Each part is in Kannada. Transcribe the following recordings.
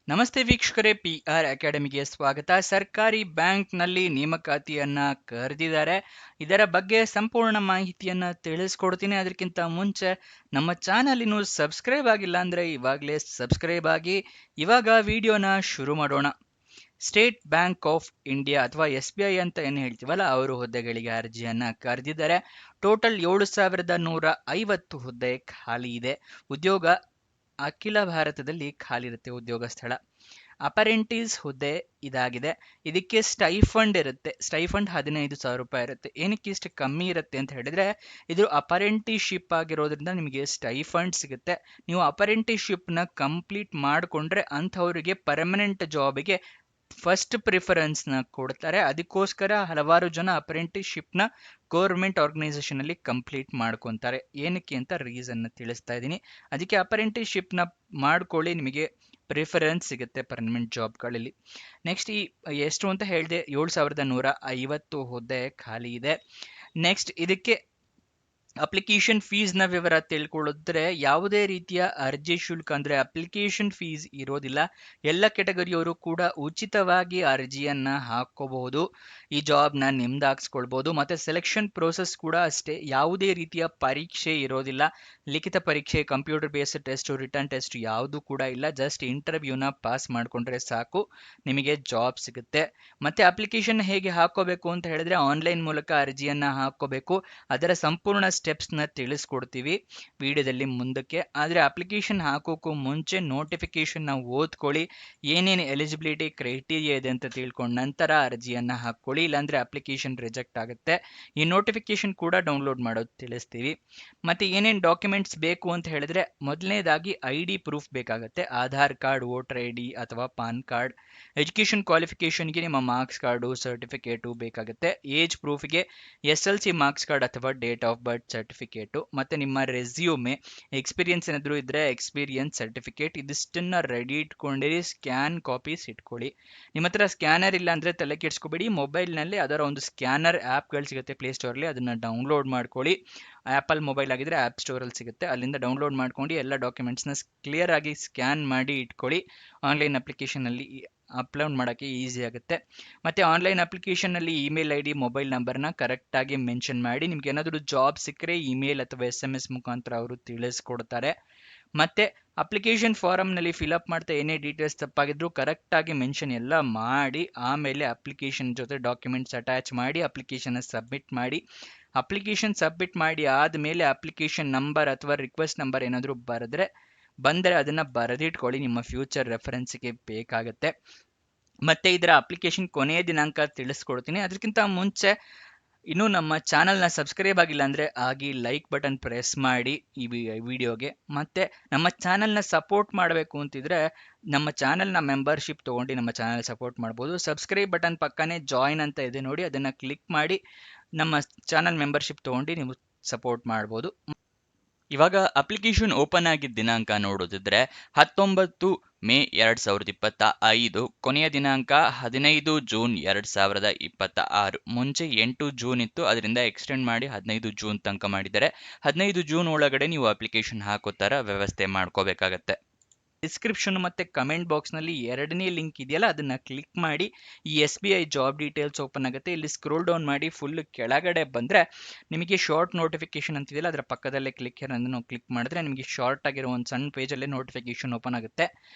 ನಮಸ್ತೆ ವೀಕ್ಷಕರೇ, PR ಅಕಾಡೆಮಿಗೆ ಸ್ವಾಗತ. ಸರ್ಕಾರಿ ಬ್ಯಾಂಕ್ನಲ್ಲಿ ನೇಮಕಾತಿಯನ್ನ ಕರೆದಿದ್ದಾರೆ. ಇದರ ಬಗ್ಗೆ ಸಂಪೂರ್ಣ ಮಾಹಿತಿಯನ್ನ ತಿಳಿಸ್ಕೊಡ್ತೀನಿ. ಅದಕ್ಕಿಂತ ಮುಂಚೆ ನಮ್ಮ ಚಾನಲ್ ಇನ್ನೂ ಸಬ್ಸ್ಕ್ರೈಬ್ ಆಗಿಲ್ಲ ಅಂದ್ರೆ ಇವಾಗಲೇ ಸಬ್ಸ್ಕ್ರೈಬ್ ಆಗಿ. ಇವಾಗ ವಿಡಿಯೋನ ಶುರು ಮಾಡೋಣ. ಸ್ಟೇಟ್ ಬ್ಯಾಂಕ್ ಆಫ್ ಇಂಡಿಯಾ ಅಥವಾ SBI ಅಂತ ಏನು ಹೇಳ್ತೀವಲ್ಲ, ಅವರು ಹುದ್ದೆಗಳಿಗೆ ಅರ್ಜಿಯನ್ನ ಕರೆದಿದ್ದಾರೆ. ಟೋಟಲ್ 7,150 ಹುದ್ದೆ ಖಾಲಿ ಇದೆ. ಉದ್ಯೋಗ ಅಖಿಲ ಭಾರತದಲ್ಲಿ ಖಾಲಿ ಇರುತ್ತೆ ಉದ್ಯೋಗ ಸ್ಥಳ. ಅಪರೆಂಟಿಸ್ ಹುದ್ದೆ ಇದಾಗಿದೆ. ಇದಕ್ಕೆ ಸ್ಟೈಫಂಡ್ ಇರುತ್ತೆ. ಸ್ಟೈಫಂಡ್ 15,000 ರೂಪಾಯಿ ಇರುತ್ತೆ. ಏನಕ್ಕೆ ಇಷ್ಟು ಕಮ್ಮಿ ಇರುತ್ತೆ ಅಂತ ಹೇಳಿದ್ರೆ, ಇದು ಅಪರೆಂಟಿಶಿಪ್ ಆಗಿರೋದ್ರಿಂದ ನಿಮಗೆ ಸ್ಟೈಫಂಡ್ ಸಿಗುತ್ತೆ. ನೀವು ಅಪರೆಂಟಿಶಿಪ್ನ ಕಂಪ್ಲೀಟ್ ಮಾಡಿಕೊಂಡ್ರೆ ಅಂಥವರಿಗೆ ಪರ್ಮನೆಂಟ್ ಜಾಬಿಗೆ ಫಸ್ಟ್ ಪ್ರಿಫರೆನ್ಸ್ನ ಕೊಡ್ತಾರೆ. ಅದಕ್ಕೋಸ್ಕರ ಹಲವಾರು ಜನ ಅಪ್ರೆಂಟಿಸ್ಶಿಪ್ನ ಗೌರ್ಮೆಂಟ್ ಆರ್ಗನೈಸೇಷನ್ ಅಲ್ಲಿ ಕಂಪ್ಲೀಟ್ ಮಾಡ್ಕೊತಾರೆ. ಏನಕ್ಕೆ ಅಂತ ರೀಸನ್ ತಿಳಿಸ್ತಾ ಇದ್ದೀನಿ. ಅದಕ್ಕೆ ಅಪ್ರೆಂಟಿಸ್ಶಿಪ್ನ ಮಾಡ್ಕೊಳ್ಳಿ, ನಿಮಗೆ ಪ್ರಿಫರೆನ್ಸ್ ಸಿಗುತ್ತೆ ಪರ್ಮನೆಂಟ್ ಜಾಬ್ಗಳಲ್ಲಿ. ನೆಕ್ಸ್ಟ್ ಎಷ್ಟು ಅಂತ ಹೇಳಿದೆ, 7,150 ಹುದ್ದೆ ಖಾಲಿ ಇದೆ. ನೆಕ್ಸ್ಟ್ ಇದಕ್ಕೆ ಅಪ್ಲಿಕೇಶನ್ ಫೀಸ್ನ ವಿವರ ತಿಳ್ಕೊಳ್ಳಿದ್ರೆ, ಯಾವುದೇ ರೀತಿಯ ಅರ್ಜಿ ಶುಲ್ಕ ಅಂದ್ರೆ ಅಪ್ಲಿಕೇಶನ್ ಫೀಸ್ ಇರೋದಿಲ್ಲ. ಎಲ್ಲ ಕೆಟಗರಿಯವರು ಕೂಡ ಉಚಿತವಾಗಿ ಅರ್ಜಿಯನ್ನ ಹಾಕೋಬಹುದು. ಈ ಜಾಬ್ನ ನಿಮ್ದಾಗಿಸ್ಕೊಳ್ಬಹುದು. ಮತ್ತೆ ಸೆಲೆಕ್ಷನ್ ಪ್ರೋಸೆಸ್ ಕೂಡ ಅಷ್ಟೇ, ಯಾವುದೇ ರೀತಿಯ ಪರೀಕ್ಷೆ ಇರೋದಿಲ್ಲ. ಲಿಖಿತ ಪರೀಕ್ಷೆ, computer based test, return test ಯಾವುದು ಕೂಡ ಇಲ್ಲ. ಜಸ್ಟ್ ಇಂಟರ್ವ್ಯೂನ ಪಾಸ್ ಮಾಡಿಕೊಂಡ್ರೆ ಸಾಕು, ನಿಮಗೆ ಜಾಬ್ ಸಿಗುತ್ತೆ. ಮತ್ತೆ ಅಪ್ಲಿಕೇಶನ್ ಹೇಗೆ ಹಾಕೋಬೇಕು ಅಂತ ಹೇಳಿದ್ರೆ, ಆನ್ಲೈನ್ ಮೂಲಕ ಅರ್ಜಿಯನ್ನ ಹಾಕೋಬೇಕು. ಅದರ ಸಂಪೂರ್ಣ ಸ್ಟೆಪ್ಸ್ನ ತಿಳಿಸ್ಕೊಡ್ತೀವಿ ವಿಡಿಯೋದಲ್ಲಿ ಮುಂದಕ್ಕೆ. ಆದರೆ ಅಪ್ಲಿಕೇಶನ್ ಹಾಕೋಕ್ಕೂ ಮುಂಚೆ ನೋಟಿಫಿಕೇಶನ್ನ ಓದ್ಕೊಳ್ಳಿ, ಏನೇನು ಎಲಿಜಿಬಿಲಿಟಿ ಕ್ರೈಟೀರಿಯಾ ಇದೆ ಅಂತ ತಿಳ್ಕೊಂಡು ನಂತರ ಅರ್ಜಿಯನ್ನ ಹಾಕೊಳ್ಳಿ. ಇಲ್ಲಾಂದ್ರೆ ಅಪ್ಲಿಕೇಶನ್ ರಿಜೆಕ್ಟ್ ಆಗುತ್ತೆ. ಈ ನೋಟಿಫಿಕೇಶನ್ ಕೂಡ ಡೌನ್ಲೋಡ್ ಮಾಡೋದು ತಿಳಿಸ್ತೀವಿ. ಮತ್ತೆ ಏನೇನು ಡಾಕ್ಯುಮೆಂಟ್ಸ್ ಬೇಕು ಅಂತ ಹೇಳಿದ್ರೆ, ಮೊದಲನೇದಾಗಿ ID ಪ್ರೂಫ್ ಬೇಕಾಗುತ್ತೆ. ಆಧಾರ್ ಕಾರ್ಡ್, ವೋಟರ್ ID ಅಥವಾ ಪಾನ್ ಕಾರ್ಡ್. ಎಜುಕೇಶನ್ ಕ್ವಾಲಿಫಿಕೇಶನ್ಗೆ ನಿಮ್ಮ ಮಾರ್ಕ್ಸ್ ಕಾರ್ಡು, ಸರ್ಟಿಫಿಕೇಟು ಬೇಕಾಗುತ್ತೆ. ಏಜ್ ಪ್ರೂಫ್ಗೆ SLC ಮಾರ್ಕ್ಸ್ ಕಾರ್ಡ್ ಅಥವಾ ಡೇಟ್ ಆಫ್ ಬರ್ತ್ ಸರ್ಟಿಫಿಕೇಟು. ಮತ್ತೆ ನಿಮ್ಮ ರೆಸ್ಯೂಮೆ, ಎಕ್ಸ್ಪೀರಿಯನ್ಸ್ ಏನಾದರೂ ಇದ್ರೆ ಎಕ್ಸ್ಪೀರಿಯನ್ಸ್ ಸರ್ಟಿಫಿಕೇಟ್. ಇದಿಷ್ಟನ್ನ ರೆಡಿ ಇಟ್ಕೊಂಡಿರಿ. ಸ್ಕ್ಯಾನ್ ಕಾಪೀಸ್ ಇಟ್ಕೊಳ್ಳಿ. ನಿಮ್ಮ ಹತ್ರ ಸ್ಕ್ಯಾನರ್ ಇಲ್ಲ ಅಂದ್ರೆ ತಲೆ ಕೆಡಿಸ್ಕೋಬೇಡಿ, ಮೊಬೈಲ್ನಲ್ಲಿ ಅದರ ಒಂದು ಸ್ಕ್ಯಾನರ್ ಆ್ಯಪ್ಗಳು ಸಿಗುತ್ತೆ ಪ್ಲೇಸ್ಟೋರಲ್ಲಿ, ಅದನ್ನ ಡೌನ್ಲೋಡ್ ಮಾಡ್ಕೊಳ್ಳಿ. ಆ್ಯಪಲ್ ಮೊಬೈಲ್ ಆಗಿದ್ರೆ ಆ್ಯಪ್ ಸ್ಟೋರಲ್ಲಿ ಸಿಗುತ್ತೆ, ಅಲ್ಲಿಂದ ಡೌನ್ಲೋಡ್ ಮಾಡ್ಕೊಂಡು ಎಲ್ಲ ಡಾಕ್ಯುಮೆಂಟ್ಸ್ನ ಕ್ಲಿಯರ್ ಆಗಿ ಸ್ಕ್ಯಾನ್ ಮಾಡಿ ಇಟ್ಕೊಳ್ಳಿ. ಆನ್ಲೈನ್ ಅಪ್ಲಿಕೇಶನಲ್ಲಿ ಅಪ್ಲೋಡ್ ಮಾಡೋಕ್ಕೆ ಈಸಿ ಆಗುತ್ತೆ. ಮತ್ತು ಆನ್ಲೈನ್ ಅಪ್ಲಿಕೇಶನಲ್ಲಿ ಇಮೇಲ್ ID, ಮೊಬೈಲ್ ನಂಬರ್ನ ಕರೆಕ್ಟಾಗಿ ಮೆನ್ಷನ್ ಮಾಡಿ. ನಿಮ್ಗೆ ಏನಾದರೂ ಜಾಬ್ ಸಿಕ್ಕರೆ ಇಮೇಲ್ ಅಥವಾ SMS ಮುಖಾಂತರ ಅವರು ತಿಳಿಸ್ಕೊಡ್ತಾರೆ. ಮತ್ತೆ ಅಪ್ಲಿಕೇಶನ್ ಫಾರಮ್ನಲ್ಲಿ ಫಿಲಪ್ ಮಾಡ್ತಾ ಏನೇ ಡೀಟೇಲ್ಸ್ ತಪ್ಪಾಗಿದ್ರು ಕರೆಕ್ಟಾಗಿ ಮೆನ್ಷನ್ ಎಲ್ಲ ಮಾಡಿ, ಆಮೇಲೆ ಅಪ್ಲಿಕೇಶನ್ ಜೊತೆ ಡಾಕ್ಯುಮೆಂಟ್ಸ್ ಅಟ್ಯಾಚ್ ಮಾಡಿ ಅಪ್ಲಿಕೇಶನ್ನ ಸಬ್ಮಿಟ್ ಮಾಡಿ. ಅಪ್ಲಿಕೇಶನ್ ಸಬ್ಮಿಟ್ ಮಾಡಿ ಆದಮೇಲೆ ಅಪ್ಲಿಕೇಶನ್ ನಂಬರ್ ಅಥವಾ ರಿಕ್ವೆಸ್ಟ್ ನಂಬರ್ ಏನಾದರೂ ಬಂದರೆ ಅದನ್ನು ಬರೆದಿಟ್ಕೊಳ್ಳಿ, ನಿಮ್ಮ ಫ್ಯೂಚರ್ ರೆಫರೆನ್ಸ್ಗೆ ಬೇಕಾಗುತ್ತೆ. ಮತ್ತೆ ಇದರ ಅಪ್ಲಿಕೇಶನ್ ಕೊನೆಯ ದಿನಾಂಕ ತಿಳಿಸ್ಕೊಡ್ತೀನಿ. ಅದಕ್ಕಿಂತ ಮುಂಚೆ ಇನ್ನೂ ನಮ್ಮ ಚಾನಲ್ನ ಸಬ್ಸ್ಕ್ರೈಬ್ ಆಗಿಲ್ಲ ಅಂದರೆ ಆಗಿ ಲೈಕ್ ಬಟನ್ ಪ್ರೆಸ್ ಮಾಡಿ ಈ ವಿಡಿಯೋಗೆ. ಮತ್ತು ನಮ್ಮ ಚಾನಲ್ನ ಸಪೋರ್ಟ್ ಮಾಡಬೇಕು ಅಂತಿದ್ರೆ ನಮ್ಮ ಚಾನಲ್ನ ಮೆಂಬರ್ಶಿಪ್ ತೊಗೊಂಡು ನಮ್ಮ ಚಾನಲ್ ಸಪೋರ್ಟ್ ಮಾಡ್ಬೋದು. ಸಬ್ಸ್ಕ್ರೈಬ್ ಬಟನ್ ಪಕ್ಕನೇ ಜಾಯಿನ್ ಅಂತ ಇದೆ ನೋಡಿ, ಅದನ್ನು ಕ್ಲಿಕ್ ಮಾಡಿ ನಮ್ಮ ಚಾನಲ್ ಮೆಂಬರ್ಶಿಪ್ ತೊಗೊಂಡು ನೀವು ಸಪೋರ್ಟ್ ಮಾಡ್ಬೋದು. ಇವಾಗ ಅಪ್ಲಿಕೇಶನ್ ಓಪನ್ ಆಗಿದ್ದ ದಿನಾಂಕ ನೋಡೋದಿದ್ರೆ 19 ಮೇ 2025, ಕೊನೆಯ ದಿನಾಂಕ 15 ಜೂನ್ 2026. ಮುಂಚೆ 8 ಜೂನ್ ಇತ್ತು, ಅದರಿಂದ ಎಕ್ಸ್ಟೆಂಡ್ ಮಾಡಿ 15 ಜೂನ್ ತನಕ ಮಾಡಿದ್ದಾರೆ. 15 ಜೂನ್ ಒಳಗಡೆ ನೀವು ಅಪ್ಲಿಕೇಶನ್ ಹಾಕೋ ಥರ ವ್ಯವಸ್ಥೆ ಮಾಡ್ಕೋಬೇಕಾಗತ್ತೆ. ಡಿಸ್ಕ್ರಿಪ್ಷನ್ ಮತ್ತು ಕಮೆಂಟ್ ಬಾಕ್ಸ್ನಲ್ಲಿ ಎರಡನೇ ಲಿಂಕ್ ಇದೆಯಲ್ಲ, ಅದನ್ನು ಕ್ಲಿಕ್ ಮಾಡಿ. ಈ SBI ಜಾಬ್ ಡೀಟೇಲ್ಸ್ ಓಪನ್ ಆಗುತ್ತೆ. ಇಲ್ಲಿ ಸ್ಕ್ರೋಲ್ ಡೌನ್ ಮಾಡಿ ಫುಲ್ ಕೆಳಗಡೆ ಬಂದರೆ ನಿಮಗೆ ಶಾರ್ಟ್ ನೋಟಿಫಿಕೇಶನ್ ಅಂತಿದೆಯಲ್ಲ, ಅದರ ಪಕ್ಕದಲ್ಲೇ ಕ್ಲಿಕ್ ಅನ್ನೋದನ್ನು ಕ್ಲಿಕ್ ಮಾಡಿದ್ರೆ ನಿಮಗೆ ಶಾರ್ಟ್ ಆಗಿರೋ ಒಂದು ಸಣ್ಣ ಪೇಜಲ್ಲೇ ನೋಟಿಫಿಕೇಶನ್ ಓಪನ್ ಆಗುತ್ತೆ.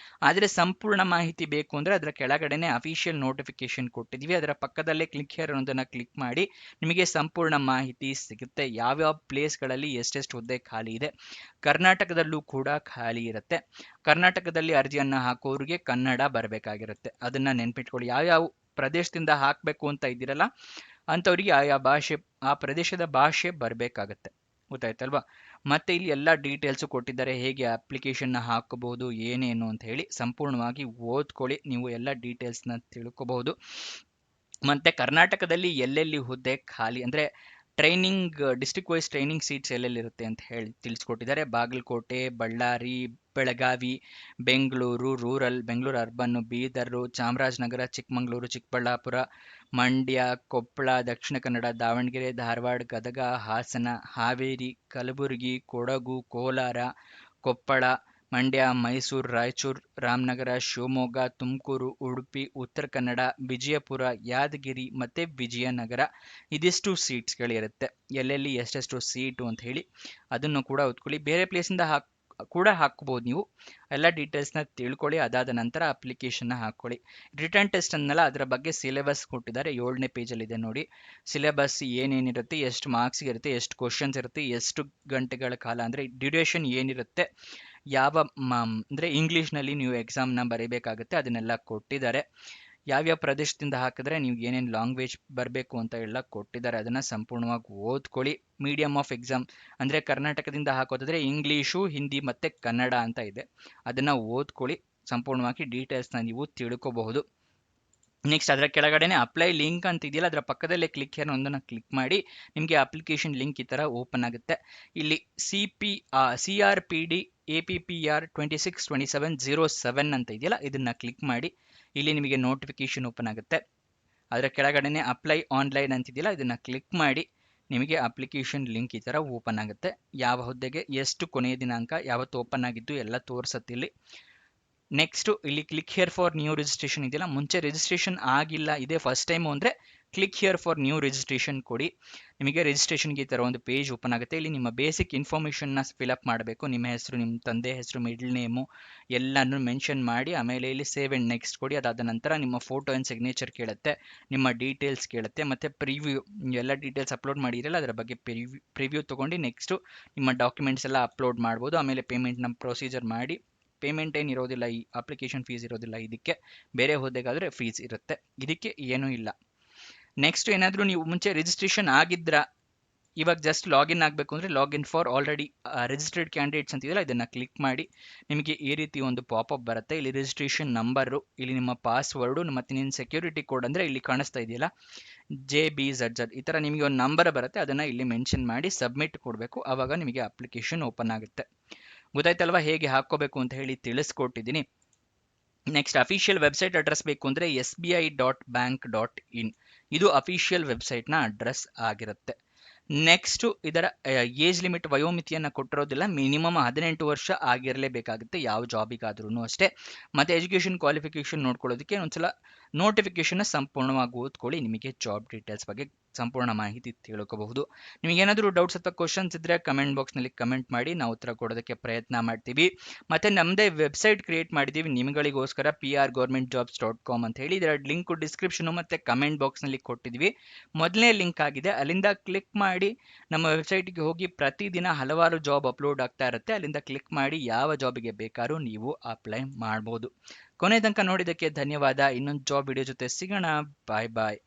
ಆದರೆ ಸಂಪೂರ್ಣ ಮಾಹಿತಿ ಬೇಕು ಅಂದರೆ ಅದರ ಕೆಳಗಡೆನೆ ಅಫಿಷಿಯಲ್ ನೋಟಿಫಿಕೇಶನ್ ಕೊಟ್ಟಿದ್ದೀವಿ, ಅದರ ಪಕ್ಕದಲ್ಲೇ ಕ್ಲಿಕ್ ಹಿಯರ್ ಅನ್ನೋದನ್ನು ಕ್ಲಿಕ್ ಮಾಡಿ ನಿಮಗೆ ಸಂಪೂರ್ಣ ಮಾಹಿತಿ ಸಿಗುತ್ತೆ. ಯಾವ್ಯಾವ ಪ್ಲೇಸ್ಗಳಲ್ಲಿ ಎಷ್ಟೆಷ್ಟು ಹುದ್ದೆ ಖಾಲಿ ಇದೆ. ಕರ್ನಾಟಕದಲ್ಲೂ ಕೂಡ ಖಾಲಿ ಇರುತ್ತೆ. ಕರ್ನಾಟಕದಲ್ಲಿ ಅರ್ಜಿಯನ್ನು ಹಾಕೋರಿಗೆ ಕನ್ನಡ ಬರಬೇಕಾಗಿರುತ್ತೆ, ಅದನ್ನ ನೆನ್ಪಿಟ್ಕೊಳ್ಳಿ. ಯಾವ್ಯಾವ ಪ್ರದೇಶದಿಂದ ಹಾಕಬೇಕು ಅಂತ ಇದ್ದೀರಲ್ಲ ಅಂಥವ್ರಿಗೆ ಆ ಪ್ರದೇಶದ ಭಾಷೆ ಬರಬೇಕಾಗತ್ತೆ. ಗೊತ್ತಾಯ್ತಲ್ವಾ? ಮತ್ತೆ ಇಲ್ಲಿ ಎಲ್ಲ ಡೀಟೇಲ್ಸು ಕೊಟ್ಟಿದ್ದಾರೆ, ಹೇಗೆ ಅಪ್ಲಿಕೇಶನ್ನ ಹಾಕಬಹುದು, ಏನೇನು ಅಂತ ಹೇಳಿ ಸಂಪೂರ್ಣವಾಗಿ ಓದ್ಕೊಳ್ಳಿ, ನೀವು ಎಲ್ಲ ಡೀಟೇಲ್ಸ್ನ ತಿಳ್ಕೊಬಹುದು. ಮತ್ತೆ ಕರ್ನಾಟಕದಲ್ಲಿ ಎಲ್ಲೆಲ್ಲಿ ಹುದ್ದೆ ಖಾಲಿ ಅಂದರೆ training, district wise training seats ಎಲ್ಲೆಲ್ಲಿರುತ್ತೆ ಅಂತ ಹೇಳಿ ತಿಳಿಸ್ಕೊಟ್ಟಿದ್ದಾರೆ. ಬಾಗಲಕೋಟೆ, ಬಳ್ಳಾರಿ, ಬೆಳಗಾವಿ, ಬೆಂಗಳೂರು ರೂರಲ್, ಬೆಂಗಳೂರು ಅರ್ಬನ್, ಬೀದರು, ಚಾಮರಾಜನಗರ, ಚಿಕ್ಕಮಗಳೂರು, ಚಿಕ್ಕಬಳ್ಳಾಪುರ, ಮಂಡ್ಯ, ಕೊಪ್ಪಳ, ದಕ್ಷಿಣ ಕನ್ನಡ, ದಾವಣಗೆರೆ, ಧಾರವಾಡ, ಗದಗ, ಹಾಸನ, ಹಾವೇರಿ, ಕಲಬುರಗಿ, ಕೊಡಗು, ಕೋಲಾರ, ಕೊಪ್ಪಳ, ಮಂಡ್ಯ, ಮೈಸೂರು, ರಾಯಚೂರು, ರಾಮನಗರ, ಶಿವಮೊಗ್ಗ, ತುಮಕೂರು, ಉಡುಪಿ, ಉತ್ತರ ಕನ್ನಡ, ವಿಜಯಪುರ, ಯಾದಗಿರಿ ಮತ್ತೆ ವಿಜಯನಗರ ಇದಿಷ್ಟು ಸೀಟ್ಸ್ಗಳಿರುತ್ತೆ. ಎಲ್ಲೆಲ್ಲಿ ಎಷ್ಟೆಷ್ಟು ಸೀಟು ಅಂತ ಹೇಳಿ ಅದನ್ನು ಕೂಡ ಓದ್ಕೊಳ್ಳಿ. ಬೇರೆ ಪ್ಲೇಸಿಂದ ಕೂಡ ಹಾಕ್ಬೋದು ನೀವು. ಎಲ್ಲ ಡೀಟೇಲ್ಸ್ನ ತಿಳ್ಕೊಳ್ಳಿ. ಅದಾದ ನಂತರ ಅಪ್ಲಿಕೇಶನ್ನ ಹಾಕ್ಕೊಳ್ಳಿ. ರಿಟರ್ನ್ ಟೆಸ್ಟ್ ಅನ್ನಲ್ಲ, ಅದರ ಬಗ್ಗೆ ಸಿಲೆಬಸ್ ಕೊಟ್ಟಿದ್ದಾರೆ, 7ನೇ ಪೇಜಲ್ಲಿದೆ ನೋಡಿ. ಸಿಲೆಬಸ್ ಏನೇನಿರುತ್ತೆ, ಎಷ್ಟು ಮಾರ್ಕ್ಸ್ ಇರುತ್ತೆ, ಎಷ್ಟು ಕ್ವಶನ್ಸ್ ಇರುತ್ತೆ, ಎಷ್ಟು ಗಂಟೆಗಳ ಕಾಲ ಅಂದರೆ ಡ್ಯೂರೇಷನ್ ಏನಿರುತ್ತೆ, ಯಾವ ಅಂದರೆ ಇಂಗ್ಲೀಷ್ನಲ್ಲಿ ನೀವು ಎಕ್ಸಾಮ್ನ ಬರೀಬೇಕಾಗುತ್ತೆ, ಅದನ್ನೆಲ್ಲ ಕೊಟ್ಟಿದ್ದಾರೆ. ಯಾವ್ಯಾವ ಪ್ರದೇಶದಿಂದ ಹಾಕಿದ್ರೆ ನೀವು ಏನೇನು ಲ್ಯಾಂಗ್ವೇಜ್ ಬರಬೇಕು ಅಂತ ಎಲ್ಲ ಕೊಟ್ಟಿದ್ದಾರೆ. ಅದನ್ನು ಸಂಪೂರ್ಣವಾಗಿ ಓದ್ಕೊಳ್ಳಿ. ಮೀಡಿಯಮ್ ಆಫ್ ಎಕ್ಸಾಮ್ ಅಂದರೆ ಕರ್ನಾಟಕದಿಂದ ಹಾಕೋದಾದ್ರೆ ಇಂಗ್ಲೀಷು, ಹಿಂದಿ ಮತ್ತು ಕನ್ನಡ ಅಂತ ಇದೆ. ಅದನ್ನು ಓದ್ಕೊಳ್ಳಿ. ಸಂಪೂರ್ಣವಾಗಿ ಡೀಟೇಲ್ಸ್ನ ನೀವು ತಿಳ್ಕೋಬಹುದು. ನೆಕ್ಸ್ಟ್ ಅದರ ಕೆಳಗಡೆನೆ ಅಪ್ಲೈ ಲಿಂಕ್ ಅಂತ ಇದೆಯಲ್ಲ, ಅದರ ಪಕ್ಕದಲ್ಲೇ ಕ್ಲಿಕ್ here ಒಂದನ್ನು ಕ್ಲಿಕ್ ಮಾಡಿ ನಿಮಗೆ ಅಪ್ಲಿಕೇಶನ್ ಲಿಂಕ್ ಈ ಥರ ಓಪನ್ ಆಗುತ್ತೆ. ಇಲ್ಲಿ CRPD APPR 262707 ಅಂತ ಇದೆಯಲ್ಲ, ಇದನ್ನು ಕ್ಲಿಕ್ ಮಾಡಿ. ಇಲ್ಲಿ ನಿಮಗೆ ನೋಟಿಫಿಕೇಶನ್ ಓಪನ್ ಆಗುತ್ತೆ. ಅದರ ಕೆಳಗಡೆನೆ ಅಪ್ಲೈ ಆನ್ಲೈನ್ ಅಂತಿದೆಯಲ್ಲ, ಇದನ್ನು ಕ್ಲಿಕ್ ಮಾಡಿ. ನಿಮಗೆ ಅಪ್ಲಿಕೇಶನ್ ಲಿಂಕ್ ಈ ಥರ ಓಪನ್ ಆಗುತ್ತೆ. ಯಾವ ಹುದ್ದೆಗೆ ಎಷ್ಟು ಕೊನೆಯ ದಿನಾಂಕ, ಯಾವತ್ತು ಓಪನ್ ಆಗಿದ್ದು ಎಲ್ಲ ತೋರಿಸುತ್ತೆ ಇಲ್ಲಿ. ನೆಕ್ಸ್ಟು ಇಲ್ಲಿ click here for new registration ಇದೆಯಲ್ಲ, ಮುಂಚೆ ರಿಜಿಸ್ಟ್ರೇಷನ್ ಆಗಿಲ್ಲ, ಇದೇ ಫಸ್ಟ್ ಟೈಮು ಅಂದರೆ click here for new registration ಕೊಡಿ. ನಿಮಗೆ ರಿಜಿಸ್ಟ್ರೇಷನ್ಗೆ ಈ ಥರ ಒಂದು ಪೇಜ್ ಓಪನ್ ಆಗುತ್ತೆ. ಇಲ್ಲಿ ನಿಮ್ಮ ಬೇಸಿಕ್ ಇನ್ಫಾರ್ಮೇಷನ್ನ ಫಿಲಪ್ ಮಾಡಬೇಕು. ನಿಮ್ಮ ಹೆಸರು, ನಿಮ್ಮ ತಂದೆ ಹೆಸರು, ಮಿಡ್ಲ್ ನೇಮು ಎಲ್ಲನೂ ಮೆನ್ಷನ್ ಮಾಡಿ. ಆಮೇಲೆ ಇಲ್ಲಿ ಸೇವ್ ಆ್ಯಂಡ್ ನೆಕ್ಸ್ಟ್ ಕೊಡಿ. ಅದಾದ ನಂತರ ನಿಮ್ಮ ಫೋಟೋ ಆ್ಯಂಡ್ ಸಿಗ್ನೇಚರ್ ಕೇಳುತ್ತೆ, ನಿಮ್ಮ ಡೀಟೇಲ್ಸ್ ಕೇಳುತ್ತೆ, ಮತ್ತು ಪ್ರಿವ್ಯೂ ಎಲ್ಲ ಡೀಟೇಲ್ಸ್ ಅಪ್ಲೋಡ್ ಮಾಡಿರಲ್ಲ ಅದರ ಬಗ್ಗೆ ಪ್ರಿವ್ಯೂ ತೊಗೊಂಡು ನೆಕ್ಸ್ಟು ನಿಮ್ಮ ಡಾಕ್ಯುಮೆಂಟ್ಸ್ ಎಲ್ಲ ಅಪ್ಲೋಡ್ ಮಾಡ್ಬೋದು. ಆಮೇಲೆ ಪೇಮೆಂಟ್ನ ಪ್ರೊಸೀಜರ್ ಮಾಡಿ. ಪೇಮೆಂಟ್ ಏನು ಇರೋದಿಲ್ಲ, ಈ ಅಪ್ಲಿಕೇಶನ್ ಫೀಸ್ ಇರೋದಿಲ್ಲ ಇದಕ್ಕೆ. ಬೇರೆ ಹೋದಾಗಾದರೆ ಫೀಸ್ ಇರುತ್ತೆ, ಇದಕ್ಕೆ ಏನೂ ಇಲ್ಲ. ನೆಕ್ಸ್ಟ್ ಏನಾದರೂ ನೀವು ಮುಂಚೆ ರಿಜಿಸ್ಟ್ರೇಷನ್ ಆಗಿದ್ರ, ಇವಾಗ ಜಸ್ಟ್ ಲಾಗಿನ್ ಆಗಬೇಕು ಅಂದರೆ login for already registered candidates ಅಂತಿದೆಯಲ್ಲ, ಇದನ್ನು ಕ್ಲಿಕ್ ಮಾಡಿ. ನಿಮಗೆ ಈ ರೀತಿ ಒಂದು ಪಾಪಪ್ ಬರುತ್ತೆ. ಇಲ್ಲಿ ರಿಜಿಸ್ಟ್ರೇಷನ್ ನಂಬರು, ಇಲ್ಲಿ ನಿಮ್ಮ ಪಾಸ್ವರ್ಡು ಮತ್ತು ನಿಮ್ಮ ಸೆಕ್ಯೂರಿಟಿ ಕೋಡ್ ಅಂದರೆ ಇಲ್ಲಿ ಕಾಣಿಸ್ತಾ ಇದೆಯಲ್ಲ JBZZ, ಈ ಥರ ನಿಮಗೆ ಒಂದು ನಂಬರ್ ಬರುತ್ತೆ. ಅದನ್ನು ಇಲ್ಲಿ ಮೆನ್ಷನ್ ಮಾಡಿ ಸಬ್ಮಿಟ್ ಕೊಡಬೇಕು. ಆವಾಗ ನಿಮಗೆ ಅಪ್ಲಿಕೇಶನ್ ಓಪನ್ ಆಗುತ್ತೆ. ಗೊತ್ತಾಯ್ತಲ್ವಾ ಹೇಗೆ ಹಾಕ್ಕೋಬೇಕು ಅಂತ ಹೇಳಿ ತಿಳಿಸ್ಕೊಟ್ಟಿದ್ದೀನಿ. ನೆಕ್ಸ್ಟ್ ಅಫಿಷಿಯಲ್ ವೆಬ್ಸೈಟ್ ಅಡ್ರೆಸ್ ಬೇಕು ಅಂದರೆ SBI.bank.in, ಇದು ಅಫಿಷಿಯಲ್ ವೆಬ್ಸೈಟ್ನ ಅಡ್ರೆಸ್ ಆಗಿರುತ್ತೆ. ನೆಕ್ಸ್ಟು ಇದರ ಏಜ್ ಲಿಮಿಟ್ ವಯೋಮಿತಿಯನ್ನು ಕೊಟ್ಟಿರೋದಿಲ್ಲ. ಮಿನಿಮಮ್ 18 ವರ್ಷ ಆಗಿರಲೇಬೇಕಾಗುತ್ತೆ ಯಾವ ಜಾಬಿಗಾದ್ರೂ ಅಷ್ಟೇ. ಮತ್ತು ಎಜುಕೇಷನ್ ಕ್ವಾಲಿಫಿಕೇಷನ್ ನೋಡ್ಕೊಳ್ಳೋದಕ್ಕೆ ಒಂದ್ಸಲ ನೋಟಿಫಿಕೇಷನ್ನ ಸಂಪೂರ್ಣವಾಗಿ ಓದ್ಕೊಳ್ಳಿ. ನಿಮಗೆ ಜಾಬ್ ಡೀಟೇಲ್ಸ್ ಬಗ್ಗೆ ಸಂಪೂರ್ಣ ಮಾಹಿತಿ ತಿಳ್ಕೋಬಹುದು. ನಿಮಗೇನಾದರೂ ಡೌಟ್ಸ್ ಅಥವಾ ಕ್ವಶನ್ಸ್ ಇದ್ದರೆ ಕಮೆಂಟ್ ಬಾಕ್ಸ್ನಲ್ಲಿ ಕಮೆಂಟ್ ಮಾಡಿ, ನಾವು ಉತ್ತರ ಕೊಡೋದಕ್ಕೆ ಪ್ರಯತ್ನ ಮಾಡ್ತೀವಿ. ಮತ್ತು ನಮ್ಮದೇ ವೆಬ್ಸೈಟ್ ಕ್ರಿಯೇಟ್ ಮಾಡಿದ್ದೀವಿ ನಿಮಗಳಿಗೋಸ್ಕರ, prgovernmentjobs.com ಅಂತ ಹೇಳಿ. ಇದರ ಲಿಂಕು ಡಿಸ್ಕ್ರಿಪ್ಷನು ಮತ್ತು ಕಮೆಂಟ್ ಬಾಕ್ಸ್ನಲ್ಲಿ ಕೊಟ್ಟಿದ್ವಿ. ಮೊದಲನೇ ಲಿಂಕ್ ಆಗಿದೆ, ಅಲ್ಲಿಂದ ಕ್ಲಿಕ್ ಮಾಡಿ ನಮ್ಮ ವೆಬ್ಸೈಟ್ಗೆ ಹೋಗಿ. ಪ್ರತಿದಿನ ಹಲವಾರು ಜಾಬ್ ಅಪ್ಲೋಡ್ ಆಗ್ತಾ ಇರುತ್ತೆ, ಅಲ್ಲಿಂದ ಕ್ಲಿಕ್ ಮಾಡಿ ಯಾವ ಜಾಬಿಗೆ ಬೇಕಾದ್ರೂ ನೀವು ಅಪ್ಲೈ ಮಾಡ್ಬೋದು. ಕೊನೆ ತನಕ ನೋಡಿದ್ದಕ್ಕೆ ಧನ್ಯವಾದ. ಇನ್ನೊಂದು ಜಾಬ್ ವಿಡಿಯೋ ಜೊತೆ ಸಿಗೋಣ. ಬಾಯ್ ಬಾಯ್.